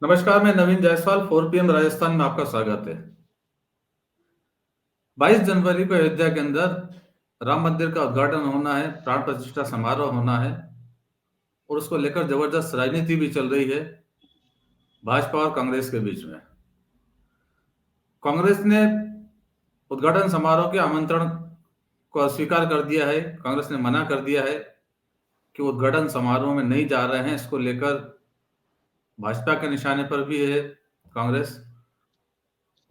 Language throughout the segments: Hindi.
नमस्कार, मैं नवीन जायसवाल 4 PM राजस्थान में आपका स्वागत है। 22 जनवरी को अयोध्या के अंदर राम मंदिर का उद्घाटन होना है, प्राण प्रतिष्ठा समारोह होना है और उसको लेकर जबरदस्त राजनीति भी चल रही है भाजपा और कांग्रेस के बीच में। कांग्रेस ने उद्घाटन समारोह के आमंत्रण को अस्वीकार कर दिया है। कांग्रेस ने मना कर दिया है कि वो उद्घाटन समारोह में नहीं जा रहे हैं। इसको लेकर भाजपा के निशाने पर भी है कांग्रेस,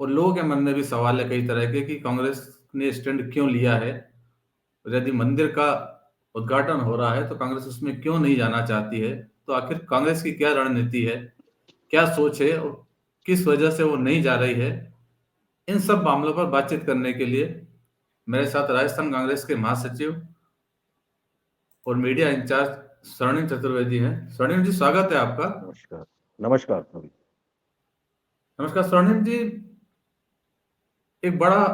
और लोगों के मन में भी सवाल है कई तरह के कि कांग्रेस ने स्टैंड क्यों लिया है। और यदि मंदिर का उद्घाटन हो रहा है तो कांग्रेस उसमें क्यों नहीं जाना चाहती है। तो आखिर कांग्रेस की क्या रणनीति है, क्या सोच है और किस वजह से वो नहीं जा रही है। इन सब मामलों पर बातचीत करने के लिए मेरे साथ राजस्थान कांग्रेस के महासचिव और मीडिया इंचार्ज स्वर्णिम चतुर्वेदी हैं। स्वर्णिम जी, स्वागत है आपका। नमस्कार। नमस्कार नवीन। नमस्कार स्वर्णिम जी। एक बड़ा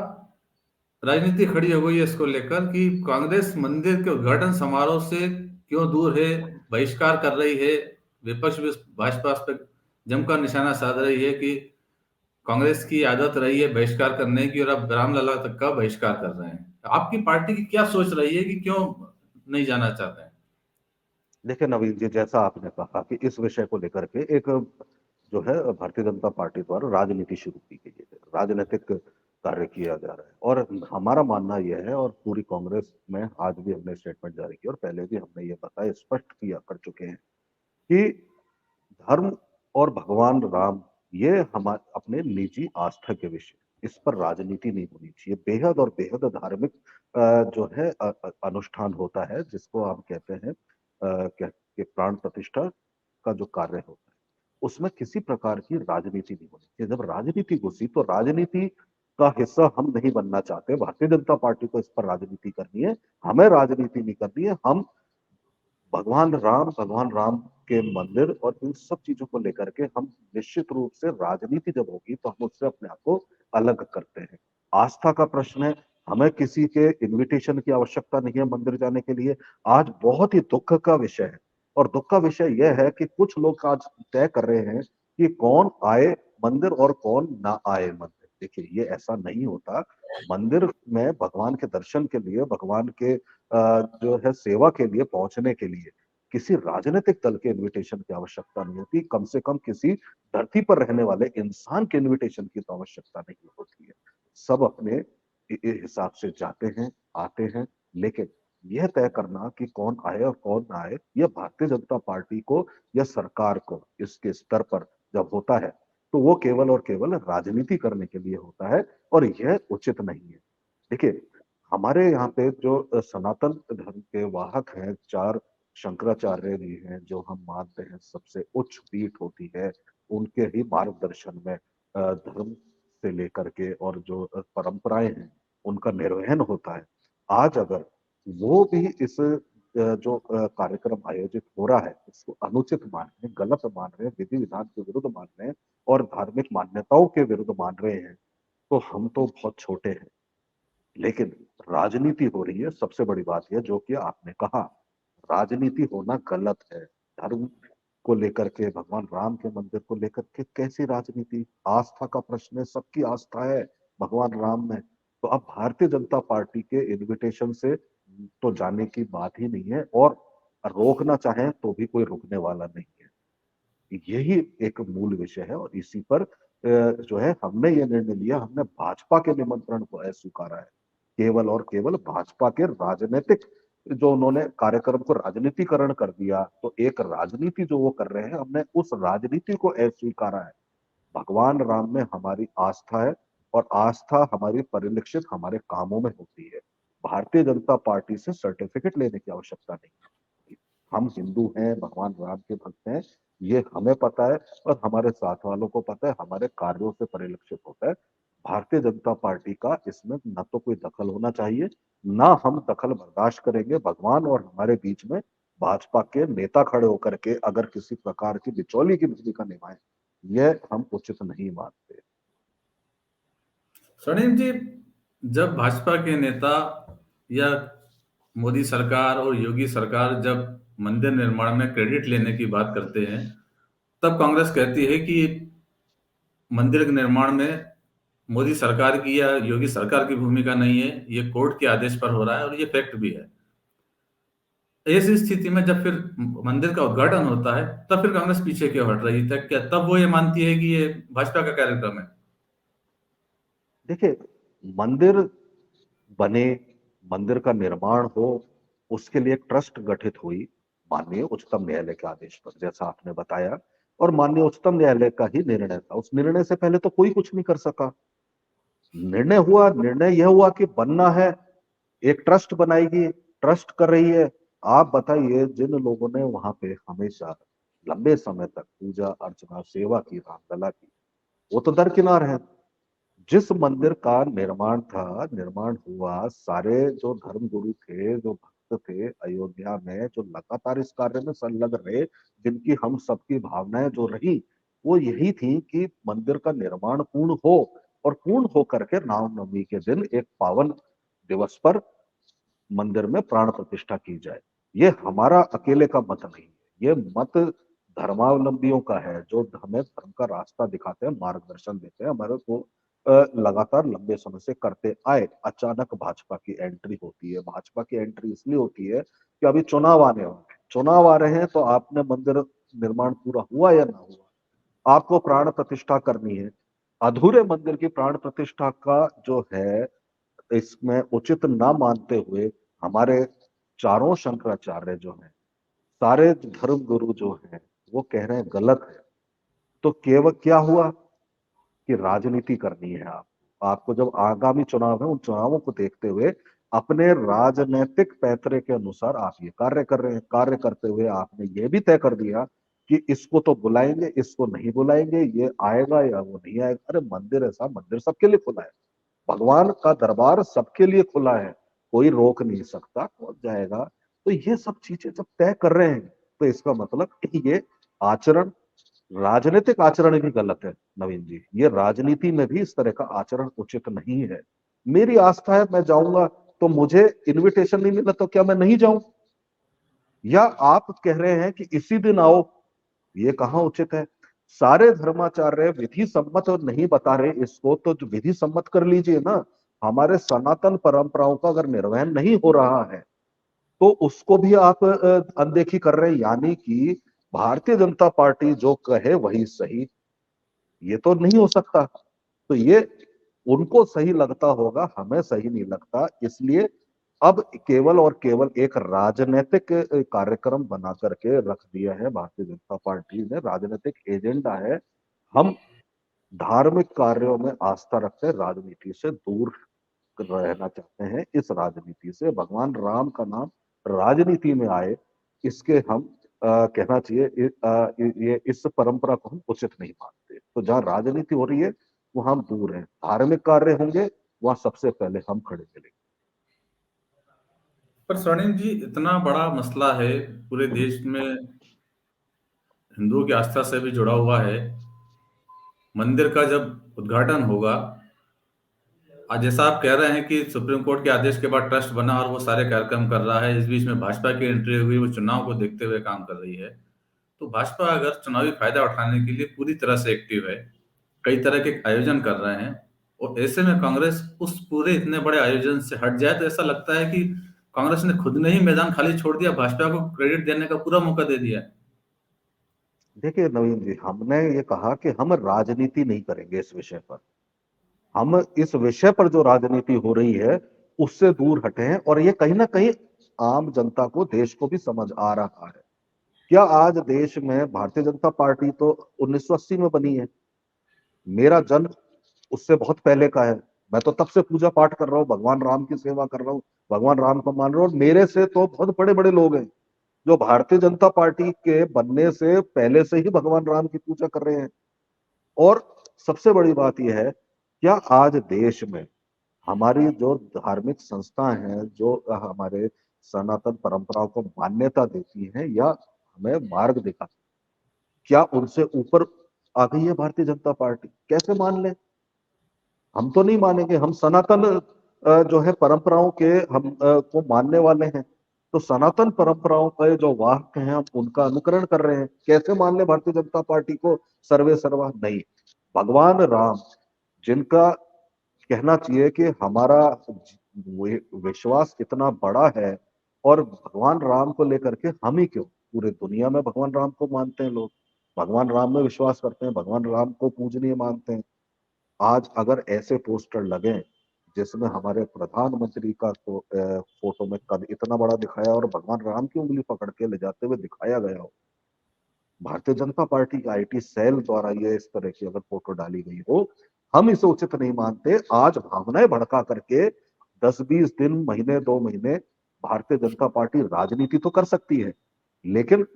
राजनीति खड़ी हो गई है इसको लेकर कि कांग्रेस मंदिर के उद्घाटन समारोह से क्यों दूर है, बहिष्कार कर रही है। विपक्ष भी भाजपा पर जमकर निशाना साध रही है कि कांग्रेस की आदत रही है बहिष्कार करने की और अब रामलला तक का बहिष्कार कर रहे हैं। आपकी पार्टी की क्या सोच रही है कि क्यों नहीं जाना चाहते हैं? देखिए नवीन जी, जैसा आपने कहा कि इस विषय को लेकर के एक जो है भारतीय जनता पार्टी द्वारा राजनीति शुरू की गई है, राजनीतिक कार्य किया जा रहा है। और हमारा मानना यह है, और पूरी कांग्रेस में आज भी हमने स्टेटमेंट जारी किया और पहले भी हमने ये बताया, स्पष्ट किया कर चुके हैं कि धर्म और भगवान राम ये हमारे अपने निजी आस्था के विषय, इस पर राजनीति नहीं होनी चाहिए। बेहद और बेहद धार्मिक जो है अनुष्ठान होता है, जिसको आप कहते हैं कि प्राण प्रतिष्ठा का जो कार्य होता है, उसमें किसी प्रकार की राजनीति नहीं होनी चाहिए। जब राजनीति घुसी तो राजनीति का हिस्सा हम नहीं बनना चाहते। भारतीय जनता पार्टी को इस पर राजनीति करनी है, हमें राजनीति नहीं करनी है। हम भगवान राम के मंदिर और इन सब चीजों को लेकर के हम निश्चित रूप से, राजनीति जब होगी तो हम उससे अपने आप को अलग करते हैं। आस्था का प्रश्न है, हमें किसी के इनविटेशन की आवश्यकता नहीं है मंदिर जाने के लिए। आज बहुत ही दुख का विषय है, और दुख का विषय यह है कि कुछ लोग आज तय कर रहे हैं कि कौन आए मंदिर और कौन ना आए मंदिर। देखिए, ये ऐसा नहीं होता। मंदिर में भगवान के दर्शन के लिए, भगवान के जो है सेवा के लिए पहुंचने के लिए किसी राजनीतिक दल के इनविटेशन की आवश्यकता नहीं होती। कम से कम किसी धरती पर रहने वाले इंसान के इनविटेशन की तो आवश्यकता नहीं होती है। सब अपने हिसाब से जाते हैं, आते हैं। लेकिन यह तय करना कि कौन आए और कौन ना आए, यह भारतीय जनता पार्टी को या सरकार को इसके स्तर पर जब होता है तो वो केवल और केवल राजनीति करने के लिए होता है, और यह उचित नहीं है। देखिए, हमारे यहाँ पे जो सनातन धर्म के वाहक हैं, चार शंकराचार्य जी हैं, जो हम मानते हैं सबसे उच्च पीठ होती है, उनके ही मार्गदर्शन में धर्म से लेकर के और जो परंपराएं हैं उनका निर्वहन होता है। आज अगर वो भी इस जो कार्यक्रम आयोजित हो रहा है इसको अनुचित मान रहे हैं, गलत मान रहे हैं, विधि विधान के विरुद्ध मान रहे हैं और धार्मिक मान्यताओं के विरुद्ध मान रहे हैं, तो हम तो बहुत छोटे हैं। लेकिन राजनीति हो रही है, सबसे बड़ी बात यह जो कि आपने कहा, राजनीति होना गलत है। धर्म को लेकर के, भगवान राम के मंदिर को लेकर के कैसी राजनीति? आस्था का प्रश्न है, सबकी आस्था है भगवान राम में। तो अब भारतीय जनता पार्टी के इनविटेशन से तो जाने की बात ही नहीं है, और रोकना चाहें तो भी कोई रुकने वाला नहीं है। यही एक मूल विषय है, और इसी पर जो है हमने ये निर्णय लिया। हमने भाजपा के निमंत्रण को अस्वीकारा है, केवल और केवल भाजपा के राजनीतिक, जो उन्होंने कार्यक्रम को राजनीतिकरण कर दिया, तो एक राजनीति जो वो कर रहे हैं, हमने उस राजनीति को अस्वीकारा है। भगवान राम में हमारी आस्था है, और आस्था हमारी परिलक्षित हमारे कामों में होती है। भारतीय जनता पार्टी से सर्टिफिकेट लेने की आवश्यकता नहीं है। हम हिंदू हैं, भगवान राम के भक्त हैं, ये हमें पता है और हमारे साथ वालों को पता है, हमारे कार्यों से परिलक्षित होता है। भारतीय जनता पार्टी का इसमें न तो कोई दखल होना चाहिए, ना हम दखल बर्दाश्त करेंगे। भगवान और हमारे बीच में भाजपा के नेता खड़े होकर के अगर किसी प्रकार की बिचौली की भूमिका निभाएं, यह हम उचित नहीं मानते। स्वर्णिम जी, जब भाजपा के नेता या मोदी सरकार और योगी सरकार जब मंदिर निर्माण में क्रेडिट लेने की बात करते हैं, तब कांग्रेस कहती है कि मंदिर के निर्माण में मोदी सरकार की या योगी सरकार की भूमिका नहीं है, ये कोर्ट के आदेश पर हो रहा है और ये फैक्ट भी है। ऐसी स्थिति में जब फिर मंदिर का उद्घाटन होता है, तब फिर कांग्रेस पीछे क्यों हट रही है? क्या तब वो ये मानती है कि ये भाजपा का कार्यक्रम है? देखिए, मंदिर बने, मंदिर का निर्माण हो, उसके लिए एक ट्रस्ट गठित हुई माननीय उच्चतम न्यायालय के आदेश पर, जैसा आपने बताया, और माननीय उच्चतम न्यायालय का ही निर्णय था। उस निर्णय से पहले तो कोई कुछ नहीं कर सका। निर्णय हुआ, निर्णय यह हुआ कि बनना है, एक ट्रस्ट बनाएगी, ट्रस्ट कर रही है। आप बताइए, जिन लोगों ने वहां पे हमेशा लंबे समय तक पूजा अर्चना सेवा की, रामलला की, वो तो दरकिनार है। जिस मंदिर का निर्माण था, निर्माण हुआ, सारे जो धर्म गुरु थे, जो भक्त थे अयोध्या में, जो लगातार इस कार्य में संलग्न रहे, जिनकी हम सबकी भावनाएं जो रही, वो यही थी कि मंदिर का निर्माण पूर्ण हो, और पूर्ण होकर के रामनवमी के दिन एक पावन दिवस पर मंदिर में प्राण प्रतिष्ठा की जाए। ये हमारा अकेले का मत नहीं है, ये मत धर्मावलंबियों का है, जो हमें धर्म का रास्ता दिखाते हैं, मार्गदर्शन देते हैं, हमारे को लगातार लंबे समय से करते आए। अचानक भाजपा की एंट्री होती है। भाजपा की एंट्री इसलिए होती है कि अभी चुनाव आने वाले हैं, चुनाव आ रहे हैं, तो आपने मंदिर निर्माण पूरा हुआ या ना हुआ, आपको प्राण प्रतिष्ठा करनी है। अधूरे मंदिर की प्राण प्रतिष्ठा का जो है, इसमें उचित ना मानते हुए हमारे चारों शंकराचार्य जो हैं, सारे धर्म गुरु जो हैं, वो कह रहे हैं गलत है। तो केवल क्या हुआ कि राजनीति करनी है। आपको जब आगामी चुनाव है, उन चुनावों को देखते हुए अपने राजनीतिक पैतरे के अनुसार आप ये कार्य कर रहे हैं। कार्य करते हुए आपने ये भी तय कर दिया कि इसको तो बुलाएंगे, इसको नहीं बुलाएंगे, ये आएगा या वो नहीं आएगा। अरे मंदिर ऐसा, मंदिर सबके लिए खुला है, भगवान का दरबार सबके लिए खुला है, कोई रोक नहीं सकता, पहुंच जाएगा। तो ये सब चीजें जब तय कर रहे हैं, तो इसका मतलब ये आचरण, राजनीतिक आचरण भी गलत है नवीन जी। ये राजनीति में भी इस तरह का आचरण उचित नहीं है। मेरी आस्था है, मैं जाऊंगा, तो मुझे इनविटेशन नहीं मिला तो क्या मैं नहीं जाऊं? या आप कह रहे हैं कि इसी दिन आओ, ये कहाँ उचित है? सारे धर्माचार्य विधि सम्मत और नहीं बता रहे इसको, तो जो विधि सम्मत कर लीजिए ना। हमारे सनातन परंपराओं का अगर निर्वहन नहीं हो रहा है, तो उसको भी आप अनदेखी कर रहे हैं। यानी कि भारतीय जनता पार्टी जो कहे वही सही, ये तो नहीं हो सकता। तो ये उनको सही लगता होगा, हमें सही नहीं लगता। इसलिए अब केवल और केवल एक राजनीतिक कार्यक्रम बना करके रख दिया है भारतीय जनता पार्टी ने, राजनीतिक एजेंडा है। हम धार्मिक कार्यों में आस्था रखते हैं, राजनीति से दूर रहना चाहते हैं। इस राजनीति से भगवान राम का नाम राजनीति में आए, इसके हम कहना चाहिए, ये इस परंपरा को हम उचित नहीं मानते। तो जहां राजनीति हो रही है, वहां हम दूर हैं। धार्मिक कार्य होंगे, वहां सबसे पहले हम खड़े मिलेंगे। पर स्वर्णिम जी, इतना बड़ा मसला है, पूरे देश में हिंदुओं की आस्था से भी जुड़ा हुआ है। मंदिर का जब उद्घाटन होगा, आज जैसा आप कह रहे हैं कि सुप्रीम कोर्ट के आदेश के बाद ट्रस्ट बना और वो सारे कार्यक्रम कर रहा है, इस बीच में भाजपा की एंट्री हुई, वो चुनाव को देखते हुए काम कर रही है। तो भाजपा अगर चुनावी फायदा उठाने के लिए पूरी तरह से एक्टिव है, कई तरह के आयोजन कर रहे हैं, और ऐसे में कांग्रेस उस पूरे इतने बड़े आयोजन से हट जाए, तो ऐसा लगता है कि कांग्रेस ने खुद ने ही मैदान खाली छोड़ दिया, भाजपा को क्रेडिट देने का पूरा मौका दे दिया। देखिए नवीन जी, हमने ये कहा कि हम राजनीति नहीं करेंगे इस विषय पर। हम इस विषय पर जो राजनीति हो रही है, उससे दूर हटे हैं, और ये कहीं ना कहीं आम जनता को, देश को भी समझ आ रहा है। क्या आज देश में भारतीय जनता पार्टी तो 1980 में बनी है। मेरा जन्म उससे बहुत पहले का है। मैं तो तब से पूजा पाठ कर रहा हूँ, भगवान राम की सेवा कर रहा हूँ, भगवान राम को मान रहा हूँ। और मेरे से तो बहुत बड़े बड़े लोग हैं जो भारतीय जनता पार्टी के बनने से पहले से ही भगवान राम की पूजा कर रहे हैं। और सबसे बड़ी बात यह है, क्या आज देश में हमारी जो धार्मिक संस्थाएं हैं, जो हमारे सनातन परंपराओं को मान्यता देती हैं या हमें मार्ग दिखाती, क्या उनसे ऊपर आ गई है भारतीय जनता पार्टी? कैसे मान ले? हम तो नहीं मानेंगे। हम सनातन जो है परंपराओं के हम को मानने वाले हैं। तो सनातन परंपराओं का जो वाहक हैं हम उनका अनुकरण कर रहे हैं। कैसे मान ले भारतीय जनता पार्टी को सर्वे सर्वा? नहीं। भगवान राम, जिनका कहना चाहिए कि हमारा विश्वास इतना बड़ा है, और भगवान राम को लेकर के हम ही क्यों, पूरे दुनिया में भगवान राम को मानते हैं लोग, भगवान राम में विश्वास करते हैं, भगवान राम को पूजनीय मानते हैं। आज अगर ऐसे पोस्टर लगे जिसमें हमारे प्रधानमंत्री का फोटो में कद इतना बड़ा दिखाया और भगवान राम की उंगली पकड़ के ले जाते हुए दिखाया गया हो, भारतीय जनता पार्टी के आईटी सेल द्वारा ये इस तरह की अगर फोटो डाली गई हो, हम इसे उचित नहीं मानते। आज भावनाएं भड़का करके 10-20 दिन, महीने 2 महीने भारतीय जनता पार्टी राजनीति तो कर सकती है, लेकिन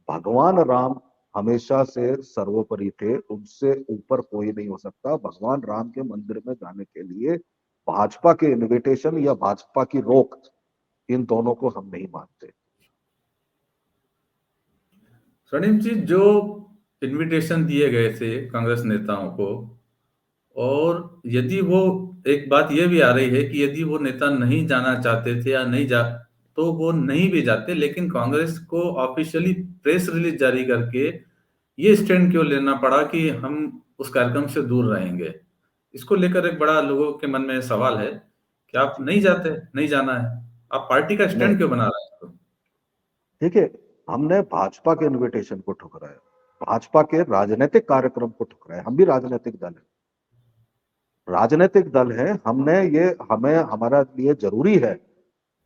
भगवान राम हमेशा से सर्वोपरि थे, उनसे ऊपर कोई नहीं हो सकता। भगवान राम के मंदिर में जाने के लिए भाजपा के इनविटेशन या भाजपा की रोक, इन दोनों को हम नहीं मानते। स्वर्णिम जी, जो इनविटेशन दिए गए थे कांग्रेस नेताओं को, और यदि वो, एक बात ये भी आ रही है कि यदि वो नेता नहीं जाना चाहते थे या नहीं जा, तो वो नहीं भी जाते, लेकिन कांग्रेस को ऑफिशियली प्रेस रिलीज जारी करके ये स्टैंड क्यों लेना पड़ा कि हम उस कार्यक्रम से दूर रहेंगे? इसको लेकर एक बड़ा लोगों के मन में सवाल है कि आप नहीं जाते, नहीं जाना है, आप पार्टी का नहीं, स्टैंड क्यों बना रहे हैं इसको? देखिए, हमने भाजपा के इनविटेशन को ठुकराया, भाजपा के राजनीतिक कार्यक्रम को ठुकराया। हम भी राजनीतिक दल है, राजनीतिक दल है। हमने ये, हमें, हमारा लिए जरूरी है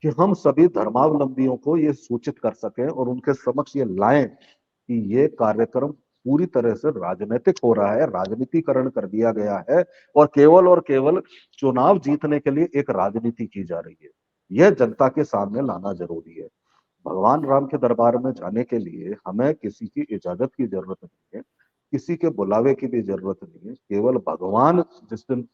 कि हम सभी धर्मावलंबियों को ये सूचित कर सकें और उनके समक्ष ये लाएं कि ये कार्यक्रम पूरी तरह से राजनीतिक हो रहा है, राजनीतिकरण कर दिया गया है, और केवल चुनाव जीतने के लिए एक राजनीति की जा रही है। यह जनता के सामने लाना जरूरी है। भगवान राम के दरबार में जाने के लिए हमें किसी की इजाजत की जरूरत नहीं है, किसी के बुलावे की भी जरूरत नहीं है। केवल भगवान जिस दिन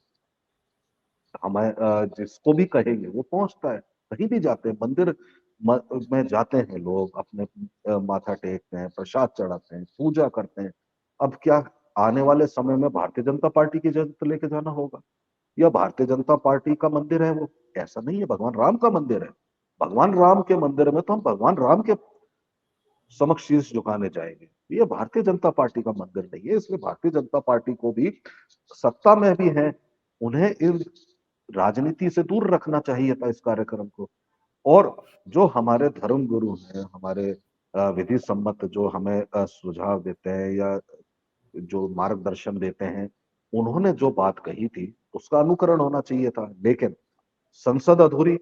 हमें जिसको भी कहेंगे वो पहुंचता है। कहीं भी जाते हैं, मंदिर में जाते हैं लोग, अपने माथा टेकते हैं, प्रसाद चढ़ाते हैं, पूजा करते हैं। अब क्या आने वाले समय में भारतीय जनता पार्टी की इजाजत लेके जाना होगा, या भारतीय जनता पार्टी का मंदिर है वो? ऐसा नहीं है, भगवान राम का मंदिर है। भगवान राम के मंदिर में तो हम भगवान राम के समक्ष शीश झुकाने जाएंगे। ये भारतीय जनता पार्टी का मंदिर नहीं है, इसलिए भारतीय जनता पार्टी को भी, सत्ता में भी है, उन्हें इन राजनीति से दूर रखना चाहिए था इस कार्यक्रम को। और जो हमारे धर्म गुरु हैं, हमारे विधि सम्मत जो हमें सुझाव देते हैं या जो मार्गदर्शन देते हैं, उन्होंने जो बात कही थी उसका अनुकरण होना चाहिए था। लेकिन संसद अधूरी,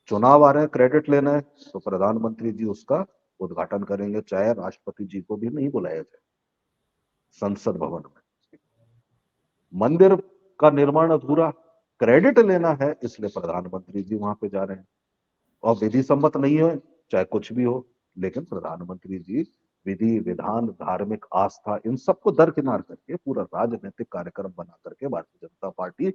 चुनाव आ रहे हैं, क्रेडिट लेना है, तो प्रधानमंत्री जी उसका उद्घाटन करेंगे, चाहे राष्ट्रपति जी को भी नहीं बुलाया जाए संसद भवन में। मंदिर का निर्माण अधूरा, क्रेडिट लेना है, इसलिए प्रधानमंत्री जी वहां पे जा रहे हैं। और विधि सम्मत नहीं हो, चाहे कुछ भी हो, लेकिन प्रधानमंत्री जी विधि विधान, धार्मिक आस्था, इन सबको दरकिनार करके पूरा राजनीतिक कार्यक्रम बना करके भारतीय जनता पार्टी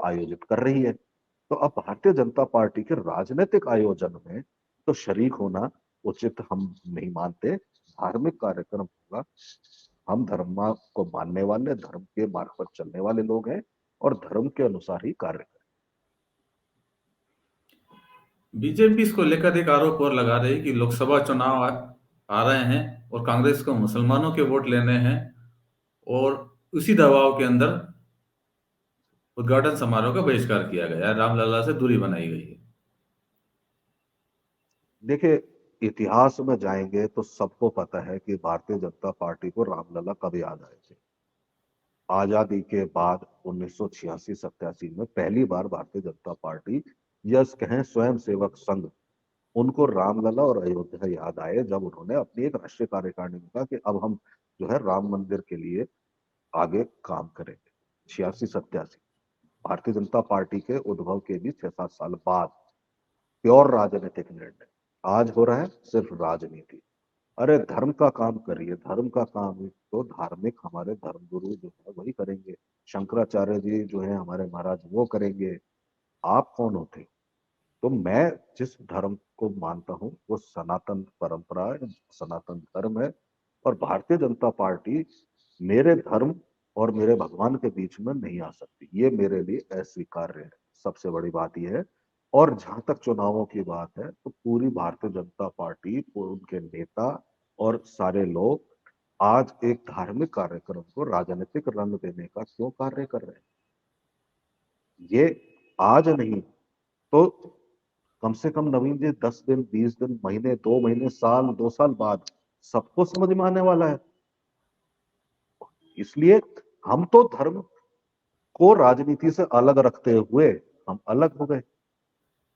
आयोजित कर रही है। तो अब भारतीय जनता पार्टी के राजनीतिक आयोजन में तो शरीक होना उचित हम नहीं मानते। धार्मिक कार्यक्रम होगा, हम धर्म को मानने वाले, धर्म के मार्ग पर चलने वाले लोग हैं, और धर्म के अनुसार ही कार्य करें। बीजेपी इसको लेकर एक आरोप और लगा रही है कि लोकसभा चुनाव आ रहे हैं और कांग्रेस को मुसलमानों के वोट लेने हैं, और उसी दबाव के अंदर उद्घाटन समारोह का बहिष्कार किया गया है, रामलला से दूरी बनाई गई है। देखिए, इतिहास में जाएंगे तो सबको पता है कि भारतीय जनता पार्टी को रामलला कब याद आए थे। आजादी के बाद 1986-87 में पहली बार भारतीय जनता पार्टी, यस कहें स्वयं सेवक संघ, उनको रामलला और अयोध्या याद आए जब उन्होंने अपनी एक राष्ट्रीय कार्यकारिणी में कहा कि अब हम जो है राम मंदिर के लिए आगे काम करेंगे। 86-87 भारतीय जनता पार्टी के उद्भव के भी 6-7 साल बाद प्योर राजनीतिक निर्णय आज हो रहा है, सिर्फ राजनीति। अरे धर्म का काम करिए, धर्म का काम तो धार्मिक हमारे धर्म गुरु जो है वही करेंगे। शंकराचार्य जी जो है हमारे महाराज, वो करेंगे। आप कौन होते? तो मैं जिस धर्म को मानता हूँ वो सनातन परंपरा है, सनातन धर्म है। और भारतीय जनता पार्टी मेरे धर्म और मेरे भगवान के बीच में नहीं आ सकती, ये मेरे लिए अस्वीकार्य है। सबसे बड़ी बात यह है और जहां तक चुनावों की बात है तो पूरी भारतीय जनता पार्टी, उनके नेता और सारे लोग आज एक धार्मिक कार्यक्रम को राजनीतिक रंग देने का क्यों कार्य कर रहे हैं? ये आज नहीं तो कम से कम नवीन जी 10 दिन, 20 दिन, महीने, 2 महीने, साल, 2 साल बाद सबको समझ में आने वाला है। इसलिए हम तो धर्म को राजनीति से अलग रखते हुए हम अलग हो गए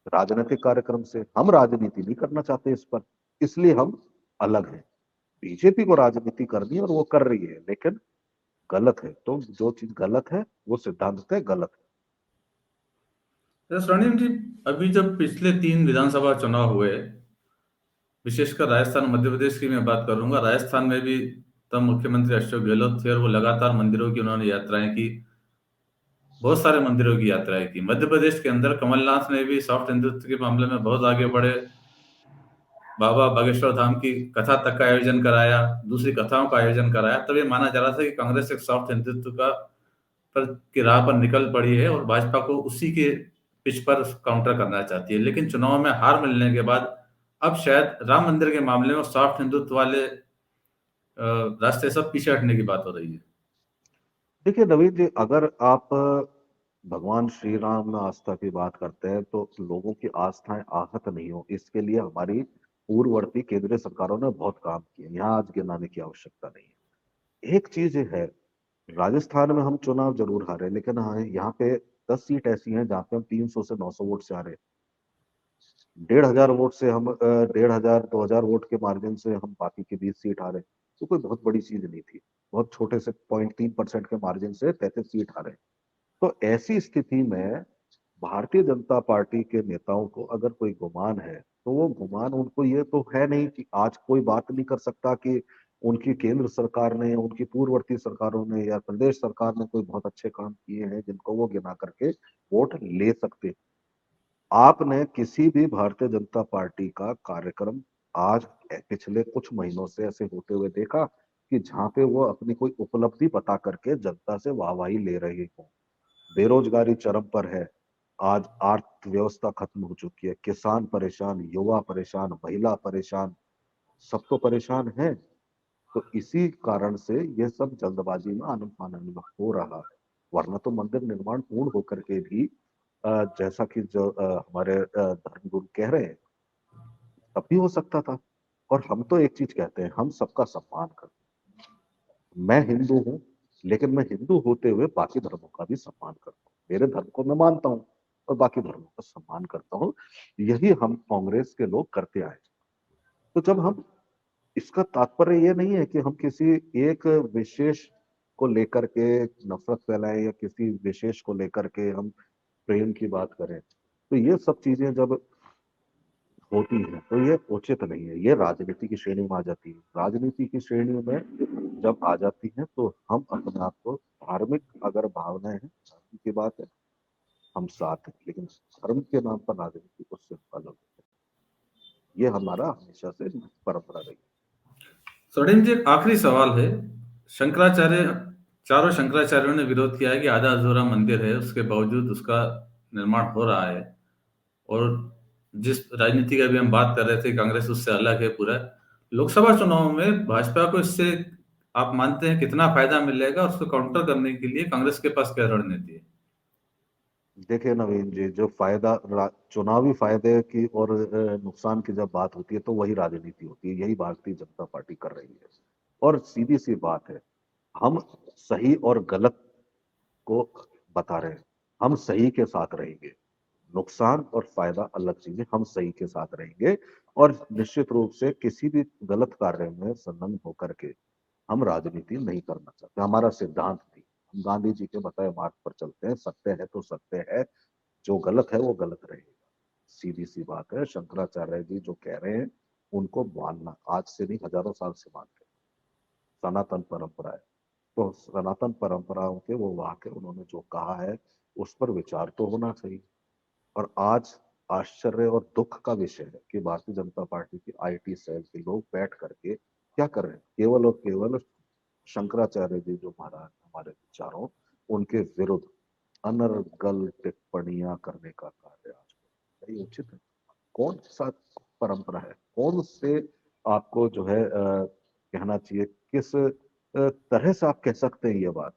राजनीतिक कार्यक्रम से। हम राजनीति नहीं करना चाहते इस पर, इसलिए हम अलग हैं। बीजेपी को राजनीति करनी है और वो कर रही है, लेकिन गलत है। तो जो चीज गलत है वो सिद्धांत गलत है। तो स्वर्णिम जी, अभी जब पिछले 3 विधानसभा चुनाव हुए, विशेषकर राजस्थान मध्य प्रदेश की मैं बात करूंगा, राजस्थान में भी तब मुख्यमंत्री अशोक गहलोत थे और वो लगातार मंदिरों की उन्होंने यात्राएं की, बहुत सारे मंदिरों की यात्राएं की। मध्य प्रदेश के अंदर कमलनाथ ने भी सॉफ्ट हिंदुत्व के मामले में बहुत आगे बढ़े, बाबा बागेश्वर धाम की कथा तक का आयोजन कराया, दूसरी कथाओं का आयोजन कराया। तब ये माना जा रहा था कि कांग्रेस एक सॉफ्ट हिंदुत्व का पर की राह पर निकल पड़ी है और भाजपा को उसी के पिच पर काउंटर करना चाहती है। लेकिन चुनाव में हार मिलने के बाद अब शायद राम मंदिर के मामले में सॉफ्ट हिंदुत्व वाले रास्ते सब पीछे हटने की बात हो रही है। देखिए नवीन जी, अगर आप भगवान श्री राम में आस्था की बात करते हैं तो लोगों की आस्थाएं आहत नहीं हो, इसके लिए हमारी पूर्ववर्ती केंद्रीय सरकारों ने बहुत काम किए, यहाँ आज गिनाने की आवश्यकता नहीं है। एक चीज है, राजस्थान में हम चुनाव जरूर हारे, लेकिन हाँ यहाँ पे 10 सीट ऐसी हैं जहाँ पे हम 300 से 900 वोट से हारे। 1,500 वोट से हम 1,500 2,000 वोट के मार्जिन से हम बाकी की 20 सीट हारे। तो कोई बहुत बड़ी चीज नहीं थी, बहुत छोटे से 0.3% के मार्जिन से 33 सीट हारे। तो ऐसी स्थिति में भारतीय जनता पार्टी के नेताओं को अगर कोई गुमान है तो वो गुमान उनको ये तो है नहीं कि आज कोई बात नहीं कर सकता कि उनकी केंद्र सरकार ने, उनकी पूर्ववर्ती सरकारों ने या प्रदेश सरकार ने कोई बहुत अच्छे काम किए हैं जिनको वो गिना करके वोट ले सकते। आपने किसी भी भारतीय जनता पार्टी का कार्यक्रम आज पिछले कुछ महीनों से ऐसे होते हुए देखा कि जहां पे वो अपनी कोई उपलब्धि बता करके जनता से वाहवाही ले रहे हो? बेरोजगारी चरम पर है, आज अर्थव्यवस्था खत्म हो चुकी है, किसान परेशान, युवा परेशान, महिला परेशान, सब तो परेशान है। तो इसी कारण से ये सब जल्दबाजी में आनंद फानन में हो रहा है। वरना तो मंदिर निर्माण पूर्ण होकर के भी जैसा कि जो हमारे धर्मगुरु कह रहे हैं तब भी हो सकता था। और हम तो एक चीज कहते हैं, हम सबका सम्मान करते हैं। मैं हिंदू हूँ, लेकिन मैं हिंदू होते हुए बाकी धर्मों का भी सम्मान करता हूँ। मेरे धर्म को मैं मानता हूँ और बाकी धर्मों का सम्मान करता हूँ। यही हम कांग्रेस के लोग करते आए। तो जब हम, इसका तात्पर्य ये नहीं है कि हम किसी एक विशेष को लेकर के नफरत फैलाएं या किसी विशेष को लेकर के हम प्रेम की बात करें। तो ये सब चीजें जब होती हैं तो ये उचित नहीं है, ये राजनीति की श्रेणी में आ जाती है। राजनीति की श्रेणी में जब आ जाती है तो हम अपने आप को धार्मिक अगर भावनाएं हैं, धर्म की बात है, हम साथ हैं, लेकिन धर्म के नाम पर राजनीति उससे अलग है। ये हमारा हमेशा से परंपरा रही स्वर्णिम जी, एक आखिरी सवाल है। शंकराचार्य, चारों शंकराचार्यों ने विरोध किया है कि आधा अधूरा मंदिर है, उसके बावजूद उसका निर्माण हो रहा है। और जिस राजनीति की अभी हम बात कर रहे थे, कांग्रेस उससे अलग है पूरा। लोकसभा चुनाव में भाजपा को इससे आप मानते हैं कितना फायदा मिलेगा, और उसको काउंटर करने के लिए कांग्रेस के पास क्या रणनीति है? है। देखिए नवीन जी, जो फायदा चुनावी फायदे की और नुकसान की जब बात होती है तो वही राजनीति होती है, यही भारतीय जनता पार्टी कर रही है। और सीधी सी बात है, हम सही और गलत को बता रहे हैं। हम सही के साथ रहेंगे, नुकसान और फायदा अलग चीज है। हम सही के साथ रहेंगे और निश्चित रूप से किसी भी गलत कार्य में संलग्न होकर के हम राजनीति नहीं करना चाहते। हमारा सिद्धांत नहीं, हम गांधी जी के बताए मार्ग पर चलते हैं। सत्य है तो सत्य है, जो गलत है वो गलत रहेगा। सीधी सी बात है। शंकराचार्य जी जो कह रहे हैं उनको मानना, आज से नहीं हजारों साल से मानते हैं। सनातन परंपरा है, तो सनातन परंपराओं के वो वाक्य उन्होंने जो कहा है उस पर विचार तो होना चाहिए। और आज आश्चर्य और दुख का विषय है कि भारतीय जनता पार्टी की आईटी सेल के लोग बैठ करके क्या कर रहे हैं, केवल और केवल शंकराचार्य जी जो महाराज हमारे विचारों, उनके विरुद्ध अनर्गल टिप्पणियां करने का कार्य आज ये उचित है? कौन सा परंपरा है? कौन से आपको जो है कहना चाहिए, किस तरह से आप कह सकते हैं ये बात?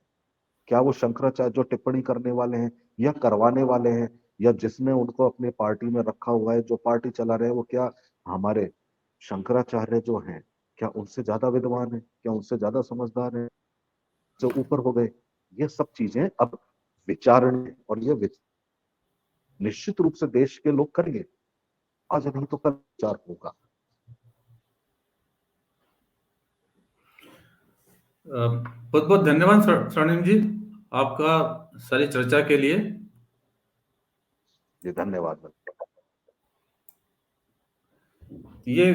क्या वो शंकराचार्य जो टिप्पणी करने वाले हैं या करवाने वाले हैं, या जिसने उनको अपने पार्टी में रखा हुआ है, जो पार्टी चला रहे हैं, वो क्या हमारे शंकराचार्य जो हैं, क्या उनसे ज्यादा विद्वान है? क्या उनसे ज्यादा समझदार है? जो ऊपर हो गए? ये सब चीजें अब विचारणीय, और ये निश्चित रूप से देश के लोग करेंगे। आज नहीं तो कल विचार होगा। बहुत बहुत धन्यवाद स्वर्णिम जी, आपका सारी चर्चा के लिए। जी धन्यवाद। ये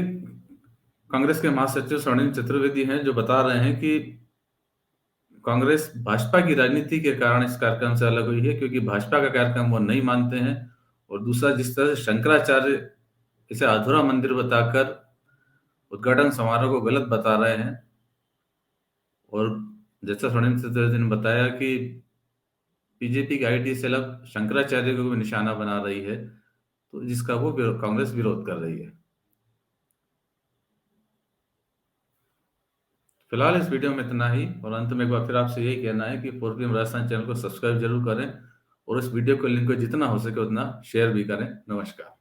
कांग्रेस के महासचिव स्वर्णिम चतुर्वेदी हैं, जो बता रहे हैं कि कांग्रेस भाजपा की राजनीति के कारण इस कार्यक्रम से अलग हुई है, क्योंकि भाजपा का कार्यक्रम वो नहीं मानते हैं। और दूसरा, जिस तरह से शंकराचार्य इसे अधूरा मंदिर बताकर उद्घाटन समारोह को गलत बता रहे हैं, और जैसा स्वर्णिम चतुर्वेदी ने बताया कि बीजेपी की आईटी सेल अब शंकराचार्य को भी निशाना बना रही है, तो जिसका वो कांग्रेस विरोध कर रही है। फिलहाल इस वीडियो में इतना ही, और अंत में एक बार फिर आपसे यही कहना है कि पूर्वी राजस्थान चैनल को सब्सक्राइब जरूर करें, और इस वीडियो को लिंक को जितना हो सके उतना शेयर भी करें। नमस्कार।